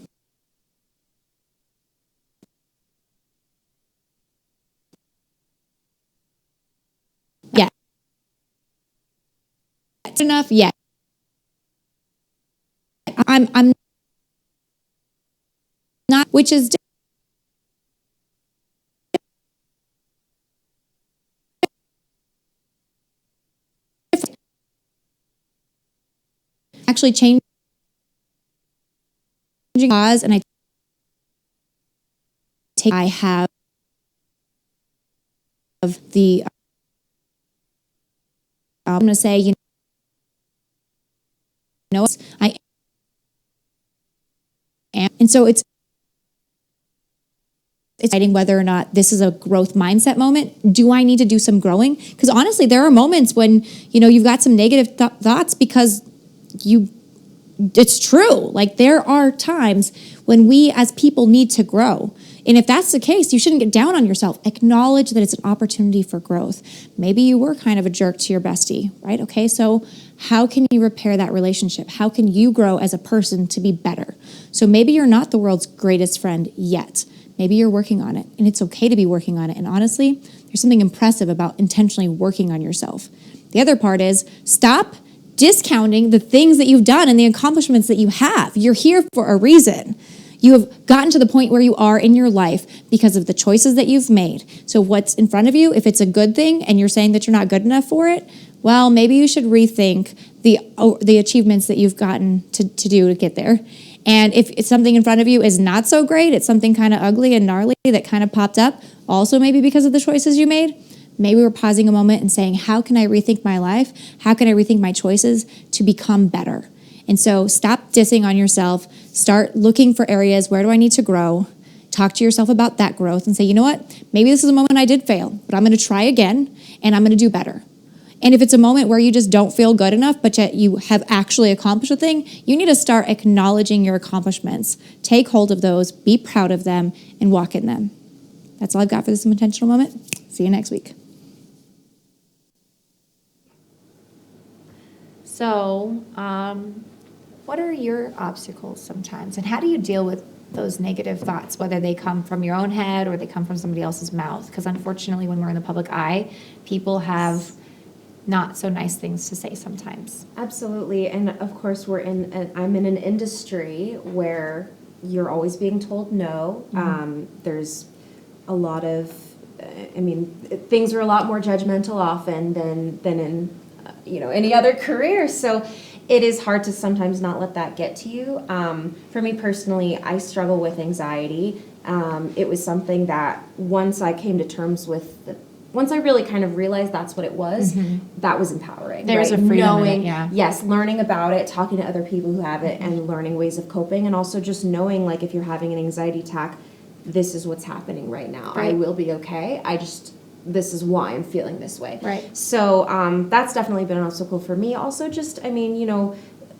Yeah. It's enough yet. I'm not, which is actually changing cause, and I have the I'm going to say I am, and so it's deciding whether or not this is a growth mindset moment. Do I need to do some growing? Because honestly, there are moments when you've got some negative thoughts because it's true. Like, there are times when we as people need to grow. And if that's the case, you shouldn't get down on yourself. Acknowledge that it's an opportunity for growth. Maybe you were kind of a jerk to your bestie, right? Okay, so how can you repair that relationship? How can you grow as a person to be better? So maybe you're not the world's greatest friend yet. Maybe you're working on it, and it's okay to be working on it. And honestly, there's something impressive about intentionally working on yourself. The other part is stop discounting the things that you've done and the accomplishments that you have. You're here for a reason. You have gotten to the point where you are in your life because of the choices that you've made. So what's in front of you, if it's a good thing and you're saying that you're not good enough for it, well, maybe you should rethink the achievements that you've gotten to do to get there. And if it's something in front of you is not so great, it's something kind of ugly and gnarly that kind of popped up, also maybe because of the choices you made, maybe we're pausing a moment and saying, how can I rethink my life? How can I rethink my choices to become better? And so stop dissing on yourself. Start looking for areas, where do I need to grow? Talk to yourself about that growth and say, you know what? Maybe this is a moment I did fail, but I'm going to try again and I'm going to do better. And if it's a moment where you just don't feel good enough, but yet you have actually accomplished a thing, you need to start acknowledging your accomplishments. Take hold of those, be proud of them, and walk in them. That's all I've got for this intentional moment. See you next week. So, what are your obstacles sometimes, and how do you deal with those negative thoughts, whether they come from your own head or they come from somebody else's mouth. Because unfortunately, when we're in the public eye, people have not so nice things to say sometimes. Absolutely, and of course I'm in an industry where you're always being told no. There's a lot of, things are a lot more judgmental often than in any other career. So it is hard to sometimes not let that get to you. For me personally, I struggle with anxiety. It was something that once I came to terms with once I really kind of realized that's what it was, that was empowering. There's right? a freedom knowing, in it, yeah. Yes, learning about it, talking to other people who have it, and learning ways of coping, and also just knowing, like, if you're having an anxiety attack, this is what's happening right now. Right. I will be okay. This is why I'm feeling this way. Right. So that's definitely been an obstacle for me. Also, just,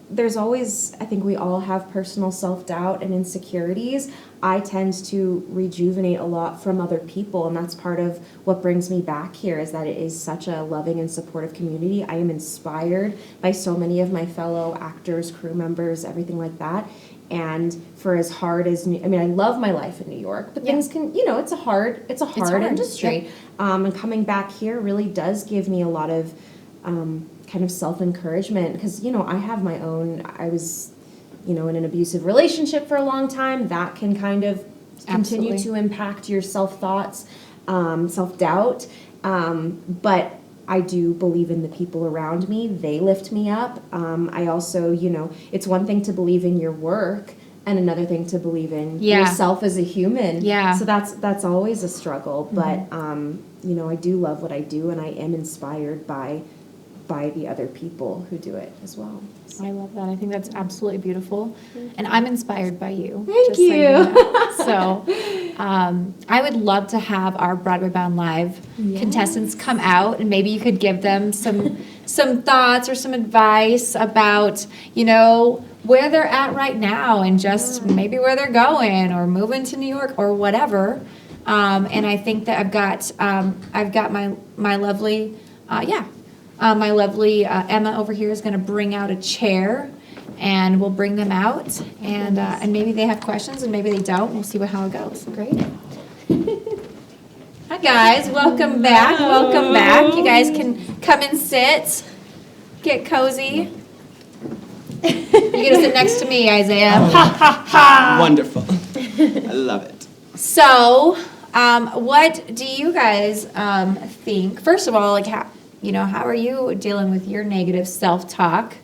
there's always, I think we all have personal self-doubt and insecurities. I tend to rejuvenate a lot from other people, and that's part of what brings me back here, is that it is such a loving and supportive community. I am inspired by so many of my fellow actors, crew members, everything like that. And for as hard as, I love my life in New York, but things can, it's a hard industry. Yep. And coming back here really does give me a lot of kind of self-encouragement, because, I have my own, I was, in an abusive relationship for a long time. That can kind of continue Absolutely. to impact your self-thoughts, self-doubt. But I do believe in the people around me. They lift me up. I also, it's one thing to believe in your work and another thing to believe in yourself as a human. Yeah. So that's always a struggle. But, I do love what I do, and I am inspired by the other people who do it as well. I love that. I think that's absolutely beautiful. And I'm inspired by you. Thank just so you. know. So I would love to have our Broadway Bound Live contestants come out, and maybe you could give them some thoughts or some advice about, where they're at right now, and just maybe where they're going or moving to New York or whatever. And I think that I've got my lovely, my lovely Emma over here is going to bring out a chair, and we'll bring them out, and maybe they have questions, and maybe they don't. We'll see how it goes. Great. Hi guys, welcome back. Welcome back. You guys can come and sit, get cozy. You're gonna sit next to me, Isaiah. Wonderful. I love it. So, what do you guys think? First of all, like how are you dealing with your negative self-talk?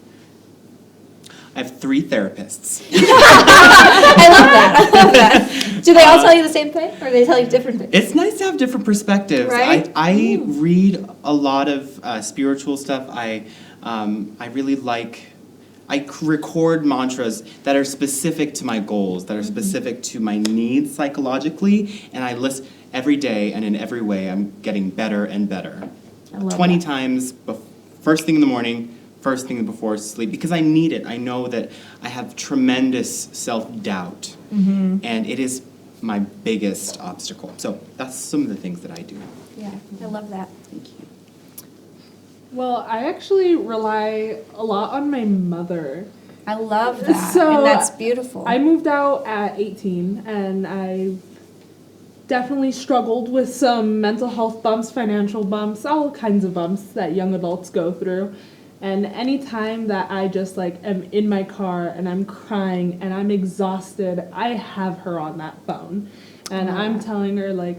I have 3 therapists. I love that. Do they all tell you the same thing, or do they tell you different things? It's nice to have different perspectives. Right? I read a lot of spiritual stuff. I really like. I record mantras that are specific to my goals, that are specific to my needs psychologically, and I list every day, and in every way, I'm getting better and better. I love 20 that. times, first thing in the morning, first thing before sleep, because I need it. I know that I have tremendous self-doubt, and it is my biggest obstacle. So that's some of the things that I do. Yeah, I love that. Thank you. Well, I actually rely a lot on my mother. I love that. So, and that's beautiful. I moved out at 18, and I definitely struggled with some mental health bumps, financial bumps, all kinds of bumps that young adults go through. And anytime that I just am in my car and I'm crying and I'm exhausted, I have her on that phone. And I'm telling her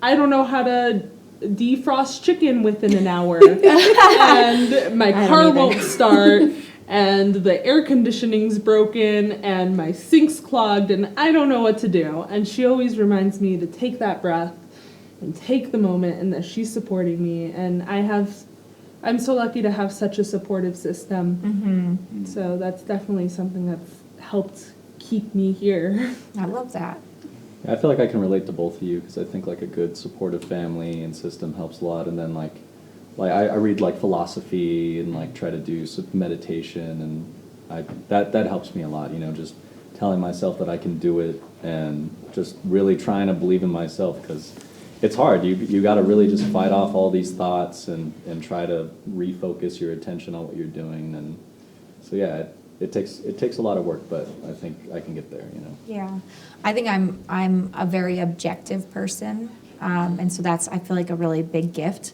I don't know how to defrost chicken within an hour. And my car won't start. And the air conditioning's broken, and my sink's clogged, and I don't know what to do. And she always reminds me to take that breath and take the moment, and that she's supporting me. And I'm so lucky to have such a supportive system. So that's definitely something that's helped keep me here. I love that. I feel like I can relate to both of you, because I think a good supportive family and system helps a lot. And then I read philosophy and try to do some meditation, and that helps me a lot. Just telling myself that I can do it, and just really trying to believe in myself, because it's hard. You got to really just fight off all these thoughts and try to refocus your attention on what you're doing. And so it takes a lot of work, but I think I can get there, you know. Yeah, I think I'm a very objective person, and so that's, I feel like, a really big gift.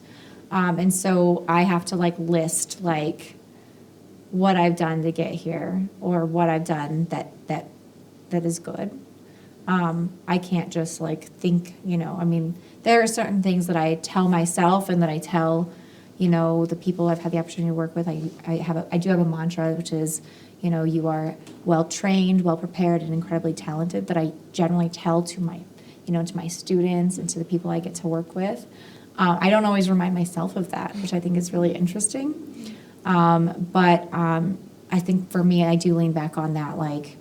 And so I have to like list like what I've done to get here, or what I've done that is good. I can't just like think, you know, I mean, there are certain things that I tell myself and that I tell, you know, the people I've had the opportunity to work with. I do have a mantra, which is, you know, you are well trained, well prepared, and incredibly talented, that I generally tell to my, you know, to my students and to the people I get to work with. I don't always remind myself of that, which I think is really interesting. But I think for me, I do lean back on that, like,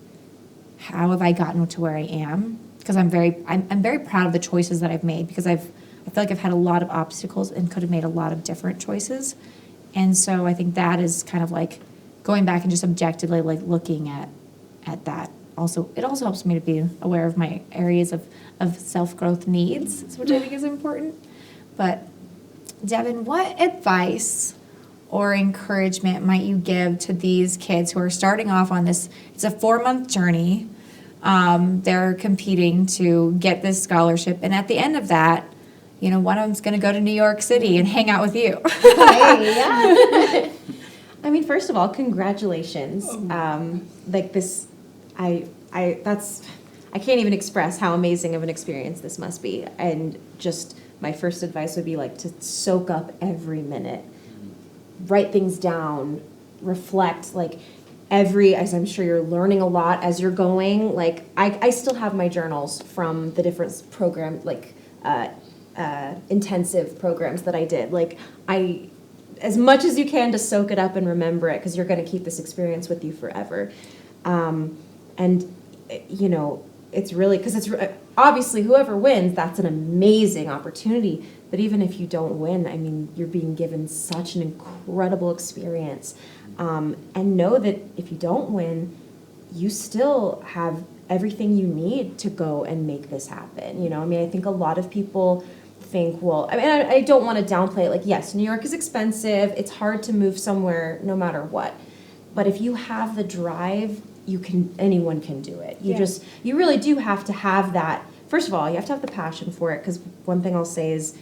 how have I gotten to where I am? Because I'm very proud of the choices that I've made, because I feel like I've had a lot of obstacles and could have made a lot of different choices. And so I think that is kind of like going back and just objectively like looking at that. Also, it also helps me to be aware of my areas of self-growth needs, which I think is important. But Devon, what advice or encouragement might you give to these kids who are starting off on this? It's a 4-month journey. They're competing to get this scholarship, and at the end of that, you know, one of them's going to go to New York City and hang out with you. Hey, yeah. I mean, first of all, congratulations. Like this, I can't even express how amazing of an experience this must be. And just my first advice would be like to soak up every minute, write things down, reflect, like as I'm sure you're learning a lot as you're going. Like I still have my journals from the different program, like intensive programs that I did. Like as much as you can to soak it up and remember it, because you're going to keep this experience with you forever. And you know, it's really, because it's obviously whoever wins, that's an amazing opportunity. But even if you don't win, I mean, you're being given such an incredible experience. And know that if you don't win, you still have everything you need to go and make this happen. You know, I mean, I think a lot of people think, well, I mean, I don't want to downplay it. Like, yes, New York is expensive. It's hard to move somewhere no matter what. But if you have the drive, anyone can do it. You really do have to have that. First of all, you have to have the passion for it, because one thing I'll say is,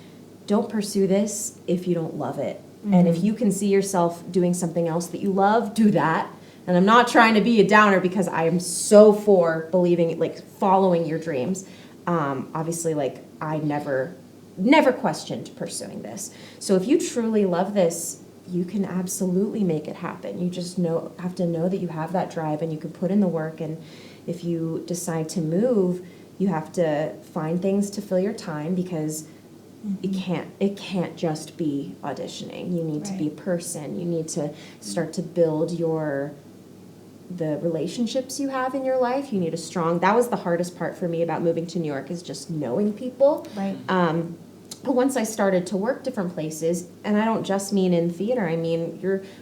don't pursue this if you don't love it. Mm-hmm. And if you can see yourself doing something else that you love, do that. And I'm not trying to be a downer, because I am so for believing, like, following your dreams. Obviously, like, I never questioned pursuing this. So if you truly love this, you can absolutely make it happen. You just have to know that you have that drive and you can put in the work. And if you decide to move, you have to find things to fill your time, because it can't just be auditioning. You need to be a person. You need to start to build the relationships you have in your life. You need that was the hardest part for me about moving to New York, is just knowing people. Right. But once I started to work different places, and I don't just mean in theater, I mean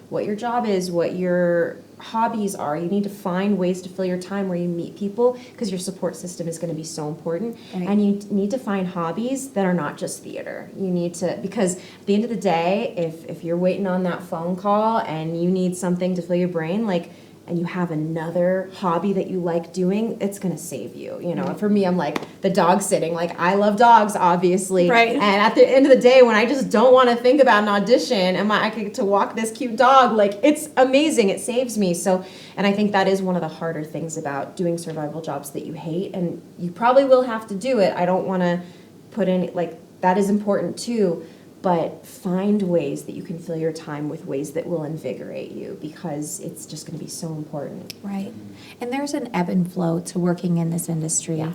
what your job is, what your hobbies are. You need to find ways to fill your time where you meet people, because your support system is going to be so important. Right. And you need to find hobbies that are not just theater. You need to, because at the end of the day, if you're waiting on that phone call and you need something to fill your brain, like, and you have another hobby that you like doing, it's going to save you. You know, and for me, I'm like the dog sitting. Like, I love dogs, obviously. Right. And at the end of the day, when I just don't want to think about an audition and I get to walk this cute dog, like, it's amazing. It saves me. So, and I think that is one of the harder things about doing survival jobs that you hate. And you probably will have to do it. I don't want to put in, like, that is important too. But find ways that you can fill your time with ways that will invigorate you, because it's just going to be so important. Right. And there's an ebb and flow to working in this industry. Yeah.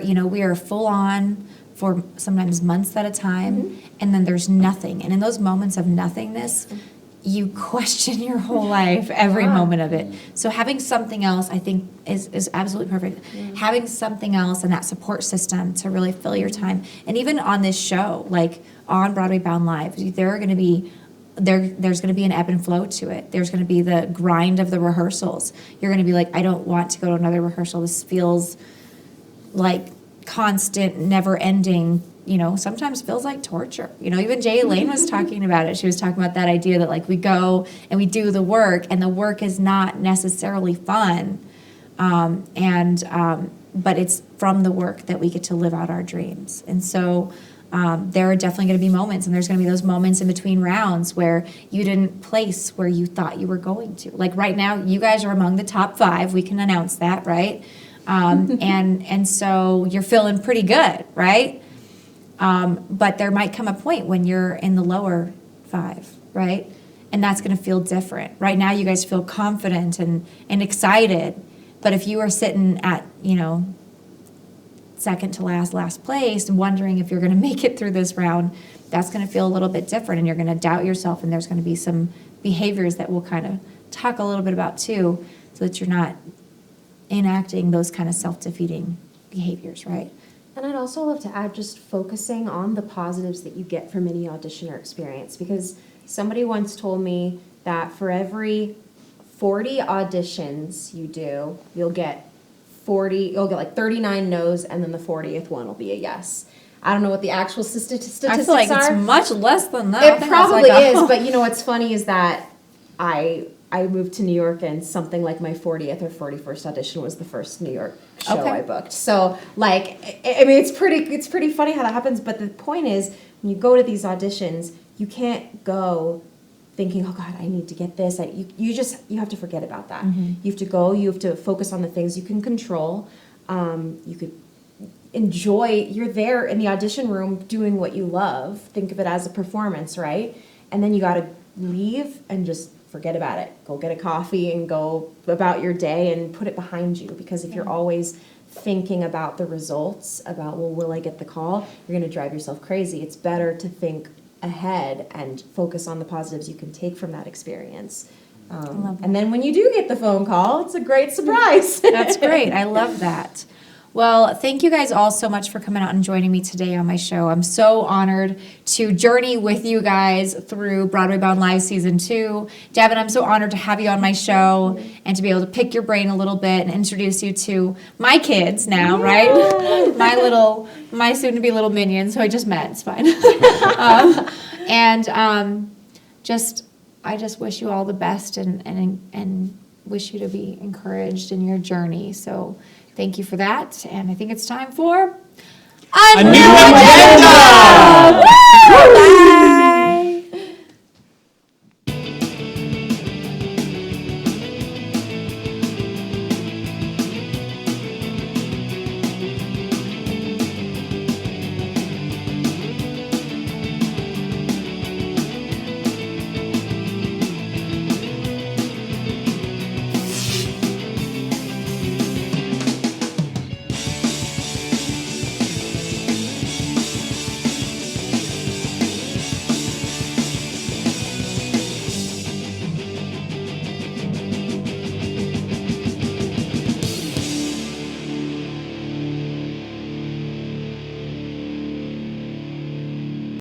We are full on for sometimes months at a time, and then there's nothing. And in those moments of nothingness, you question your whole life, every moment of it. So having something else, I think, is absolutely perfect. Yeah. Having something else and that support system to really fill your time. And even on this show, like on Broadway Bound Live, there's going to be an ebb and flow to it. There's going to be the grind of the rehearsals. You're going to be like, I don't want to go to another rehearsal. This feels like constant, never-ending sometimes feels like torture. Even Jay Elaine was talking about it. She was talking about that idea that like we go and we do the work, and the work is not necessarily fun. But it's from the work that we get to live out our dreams. And so there are definitely going to be moments, and there's going to be those moments in between rounds where you didn't place where you thought you were going to. Like right now, you guys are among the top 5. We can announce that, right? And so you're feeling pretty good, right? But there might come a point when you're in the lower 5, right? And that's going to feel different. Right now, you guys feel confident and excited. But if you are sitting at, second to last place and wondering if you're going to make it through this round, that's going to feel a little bit different, and you're going to doubt yourself, and there's going to be some behaviors that we'll kind of talk a little bit about too, so that you're not enacting those kind of self-defeating behaviors, right? And I'd also love to add just focusing on the positives that you get from any audition or experience, because somebody once told me that for every 40 auditions you do, you'll get like 39 no's, and then the 40th one will be a yes. I don't know what the actual statistics are. I feel like it's much less than that. It probably is, but what's funny is that I moved to New York, and something like my 40th or 41st audition was the first New York show I booked. So it's pretty funny how that happens. But the point is, when you go to these auditions, you can't go thinking, oh God, I need to get this. You have to forget about that. Mm-hmm. You have to go, you have to focus on the things you can control. You could enjoy, you're there in the audition room doing what you love. Think of it as a performance, right? And then you got to leave and just forget about it. Go get a coffee and go about your day and put it behind you. Because if you're always thinking about the results, about, well, will I get the call? You're going to drive yourself crazy. It's better to think ahead and focus on the positives you can take from that experience. And then when you do get the phone call, it's a great surprise. That's great. I love that. Well, thank you guys all so much for coming out and joining me today on my show. I'm so honored to journey with you guys through Broadway Bound Live Season 2. Devon, I'm so honored to have you on my show and to be able to pick your brain a little bit and introduce you to my kids now, right? My soon-to-be little minions who I just met. It's fine. I just wish you all the best and wish you to be encouraged in your journey. So thank you for that. And I think it's time for A New Agenda! Bye!